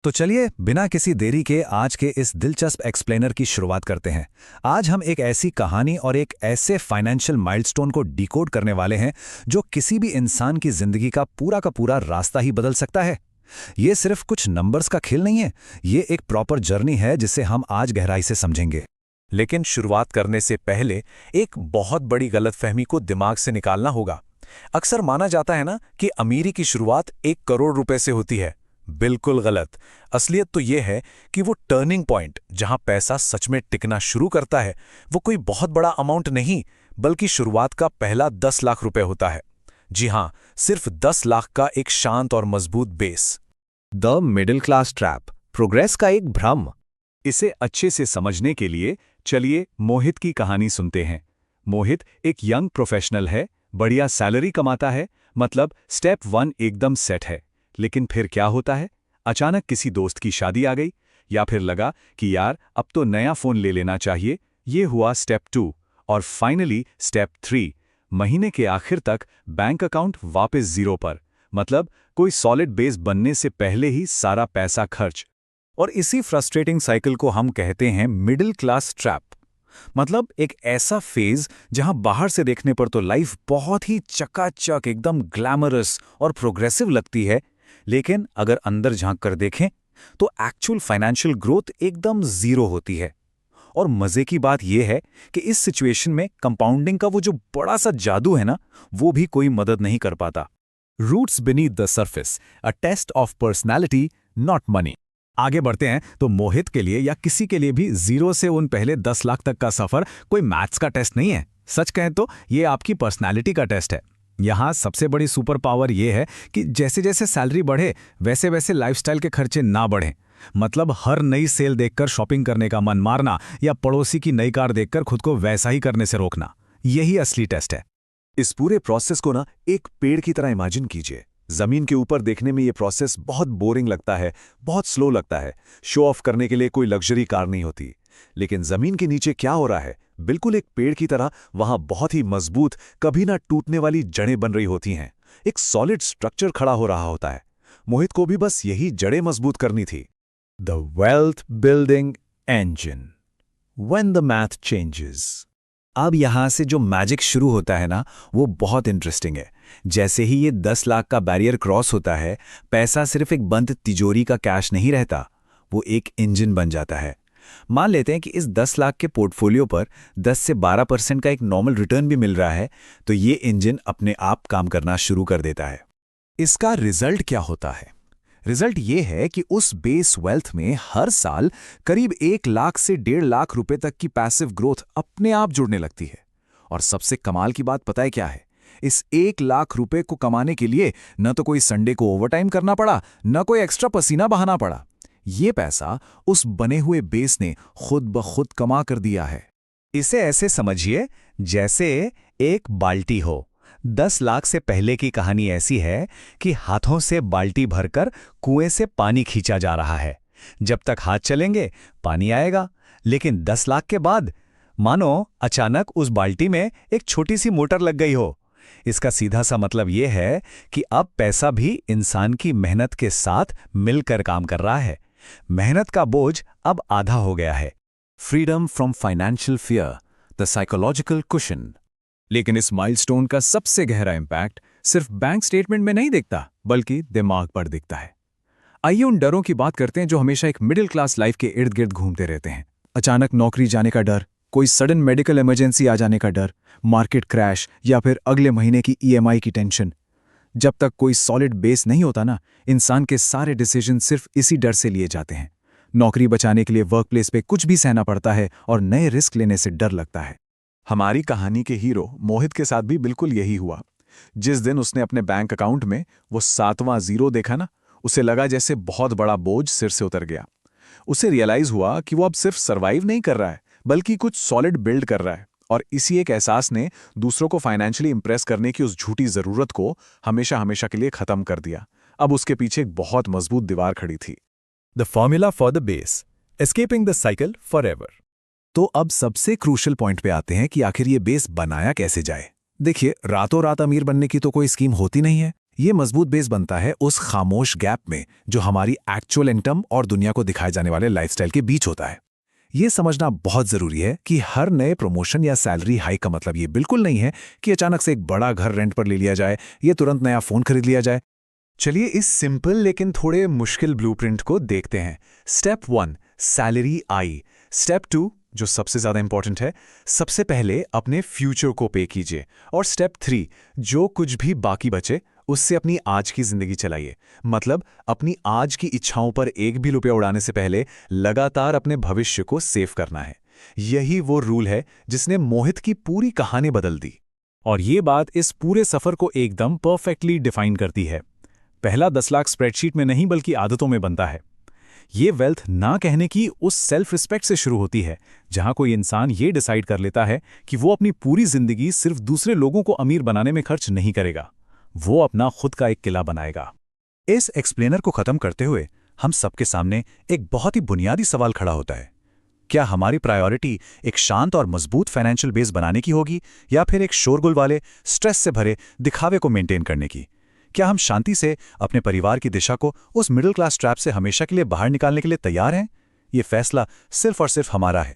तो चलिए बिना किसी देरी के आज के इस दिलचस्प एक्सप्लेनर की शुरुआत करते हैं। आज हम एक ऐसी कहानी और एक ऐसे फाइनेंशियल माइलस्टोन को डिकोड करने वाले हैं जो किसी भी इंसान की जिंदगी का पूरा रास्ता ही बदल सकता है। ये सिर्फ कुछ नंबर्स का खेल नहीं है, ये एक प्रॉपर जर्नी है जिसे हम आज गहराई से समझेंगे। लेकिन शुरुआत करने से पहले एक बहुत बड़ी गलतफहमी को दिमाग से निकालना होगा। अक्सर माना जाता है ना कि अमीरी की शुरुआत 1 करोड़ रुपए से होती है। बिल्कुल गलत। असलियत तो यह है कि वो टर्निंग पॉइंट जहां पैसा सच में टिकना शुरू करता है वो कोई बहुत बड़ा अमाउंट नहीं, बल्कि शुरुआत का पहला 10 लाख रुपए होता है। जी हां, सिर्फ 10 लाख का एक शांत और मजबूत base. The middle class trap, progress का एक भ्रम। इसे अच्छे से समझने के लिए चलिए मोहित की कहानी सुनते हैं। मोहित एक यंग प्रोफेशनल है, बढ़िया सैलरी कमाता है, मतलब स्टेप 1 एकदम सेट है। लेकिन फिर क्या होता है? अचानक किसी दोस्त की शादी आ गई, या फिर लगा कि यार अब तो नया फोन ले लेना चाहिए। ये हुआ स्टेप 2 और फाइनली स्टेप 3। महीने के आखिर तक बैंक अकाउंट वापस जीरो पर, मतलब कोई सॉलिड बेस बनने से पहले ही सारा पैसा खर्च। और इसी फ्रस्ट्रेटिंग साइकिल को हम कहते हैं मिडिल क्लास ट्रैप। मतलब एक ऐसा फेज जहां बाहर से देखने पर तो लाइफ बहुत ही चकाचक, एकदम ग्लैमरस और प्रोग्रेसिव लगती है, लेकिन अगर अंदर झांक कर देखें तो एक्चुअल फाइनेंशियल ग्रोथ एकदम जीरो होती है। और मजे की बात यह है कि इस सिचुएशन में कंपाउंडिंग का वो जो बड़ा सा जादू है ना, वो भी कोई मदद नहीं कर पाता। Roots beneath the surface, a test of personality not money. आगे बढ़ते हैं तो मोहित के लिए या किसी के लिए भी जीरो से उन पहले 10 लाख तक का सफर कोई मैथ्स का टेस्ट नहीं है। सच कहें तो ये आपकी पर्सनैलिटी का टेस्ट है। यहाँ सबसे बड़ी सुपर पावर ये है कि जैसे जैसे सैलरी बढ़े वैसे वैसे लाइफस्टाइल के खर्चे ना बढ़ें। मतलब हर नई सेल देखकर शॉपिंग करने का मन मारना या पड़ोसी की नई कार देखकर खुद को वैसा ही करने से रोकना, यही असली टेस्ट है। इस पूरे प्रोसेस को ना एक पेड़ की तरह इमेजिन कीजिए। जमीन के ऊपर देखने में ये प्रोसेस बहुत बोरिंग लगता है, बहुत स्लो लगता है। शो ऑफ करने के लिए कोई लग्जरी कार नहीं होती। लेकिन जमीन के नीचे क्या हो रहा है? बिल्कुल एक पेड़ की तरह वहां बहुत ही मजबूत, कभी ना टूटने वाली जड़ें बन रही होती हैं। एक सॉलिड स्ट्रक्चर खड़ा हो रहा होता है। मोहित को भी बस यही जड़ें मजबूत करनी थी। The wealth building engine, when the math changes. अब यहां से जो मैजिक शुरू होता है ना, वो बहुत इंटरेस्टिंग है। जैसे ही ये 10 लाख का बैरियर क्रॉस होता है, पैसा सिर्फ एक बंद तिजोरी का कैश नहीं रहता, वो एक इंजन बन जाता है। मान लेते हैं कि इस 10 लाख के पोर्टफोलियो पर 10 से 12% का एक नॉर्मल रिटर्न भी मिल रहा है, तो ये इंजन अपने आप काम करना शुरू कर देता है। इसका रिजल्ट क्या होता है? रिजल्ट ये है कि उस बेस वेल्थ में हर साल करीब 1 लाख से 1.5 लाख रुपए तक की पैसिव ग्रोथ अपने आप जुड़ने लगती है। और सबसे कमाल की बात पता है क्या है? इस 1 लाख रुपए को कमाने के लिए न तो कोई संडे को ओवरटाइम करना पड़ा, न कोई एक्स्ट्रा पसीना बहाना पड़ा। ये पैसा उस बने हुए बेस ने खुद ब खुद कमा कर दिया है। इसे ऐसे समझिए जैसे एक बाल्टी हो। 10 लाख से पहले की कहानी ऐसी है कि हाथों से बाल्टी भरकर कुएं से पानी खींचा जा रहा है। जब तक हाथ चलेंगे पानी आएगा, लेकिन 10 लाख के बाद मानो अचानक उस बाल्टी में एक छोटी सी मोटर लग गई हो। इसका सीधा सा मतलब यह है कि अब पैसा भी इंसान की मेहनत के साथ मिलकर काम कर रहा है। मेहनत का बोझ अब आधा हो गया है। Freedom from financial fear, the psychological cushion. लेकिन इस माइलस्टोन का सबसे गहरा इंपैक्ट सिर्फ बैंक स्टेटमेंट में नहीं दिखता, बल्कि दिमाग पर दिखता है। आइए उन डरों की बात करते हैं जो हमेशा एक मिडिल क्लास लाइफ के इर्द गिर्द घूमते रहते हैं। अचानक नौकरी जाने का डर, कोई सडन मेडिकल इमरजेंसी आ जाने का डर, मार्केट क्रैश या फिर अगले महीने की ईएमआई की टेंशन। जब तक कोई सॉलिड बेस नहीं होता ना, इंसान के सारे डिसीजन सिर्फ इसी डर से लिए जाते हैं। नौकरी बचाने के लिए वर्कप्लेस पे कुछ भी सहना पड़ता है और नए रिस्क लेने से डर लगता है। हमारी कहानी के हीरो मोहित के साथ भी बिल्कुल यही हुआ। जिस दिन उसने अपने बैंक अकाउंट में वो 7वां जीरो देखा ना, उसे लगा जैसे बहुत बड़ा बोझ सिर से उतर गया। उसे रियलाइज हुआ कि वो अब सिर्फ सर्वाइव नहीं कर रहा है, बल्कि कुछ सॉलिड बिल्ड कर रहा है। और इसी एक एहसास ने दूसरों को फाइनेंशियली इंप्रेस करने की उस झूठी जरूरत को हमेशा हमेशा के लिए खत्म कर दिया। अब उसके पीछे एक बहुत मजबूत दीवार खड़ी थी। The formula for the base, escaping the cycle forever. तो अब सबसे क्रूशियल पॉइंट पे आते हैं कि आखिर ये बेस बनाया कैसे जाए। देखिए, रातों रात अमीर बनने की तो कोई स्कीम होती नहीं है। ये मजबूत बेस बनता है उस खामोश गैप में जो हमारी एक्चुअल इनकम और दुनिया को दिखाए जाने वाले लाइफस्टाइल के बीच होता है। ये समझना बहुत जरूरी है कि हर नए प्रमोशन या सैलरी हाइक का मतलब ये बिल्कुल नहीं है कि अचानक से एक बड़ा घर रेंट पर ले लिया जाए या तुरंत नया फोन खरीद लिया जाए। चलिए इस सिंपल लेकिन थोड़े मुश्किल ब्लूप्रिंट को देखते हैं। स्टेप 1, सैलरी आई। स्टेप 2, जो सबसे ज़्यादा इंपॉर्टेंट है, सबसे पहले अपने फ्यूचर को पे कीजिए। और स्टेप 3, जो कुछ भी बाकी बचे उससे अपनी आज की ज़िंदगी चलाइए। मतलब अपनी आज की इच्छाओं पर एक भी रुपया उड़ाने से पहले लगातार अपने भविष्य को सेव करना है। यही वो रूल है जिसने मोहित की पूरी कहानी बदल दी। और ये बात इस पूरे सफर को एकदम परफेक्टली डिफाइन करती है। पहला 10 लाख स्प्रेडशीट में नहीं बल्कि आदतों में बनता है। ये वेल्थ ना कहने की उस सेल्फ रिस्पेक्ट से शुरू होती है, जहां कोई इंसान ये डिसाइड कर लेता है कि वो अपनी पूरी जिंदगी सिर्फ दूसरे लोगों को अमीर बनाने में खर्च नहीं करेगा, वो अपना खुद का एक किला बनाएगा। इस एक्सप्लेनर को खत्म करते हुए हम सबके सामने एक बहुत ही बुनियादी सवाल खड़ा होता है। क्या हमारी प्रायोरिटी एक शांत और मजबूत फाइनेंशियल बेस बनाने की होगी या फिर एक शोरगुल वाले, स्ट्रेस से भरे दिखावे को मेंटेन करने की? क्या हम शांति से अपने परिवार की दिशा को उस मिडिल क्लास ट्रैप से हमेशा के लिए बाहर निकालने के लिए तैयार हैं? ये फैसला सिर्फ और सिर्फ हमारा है।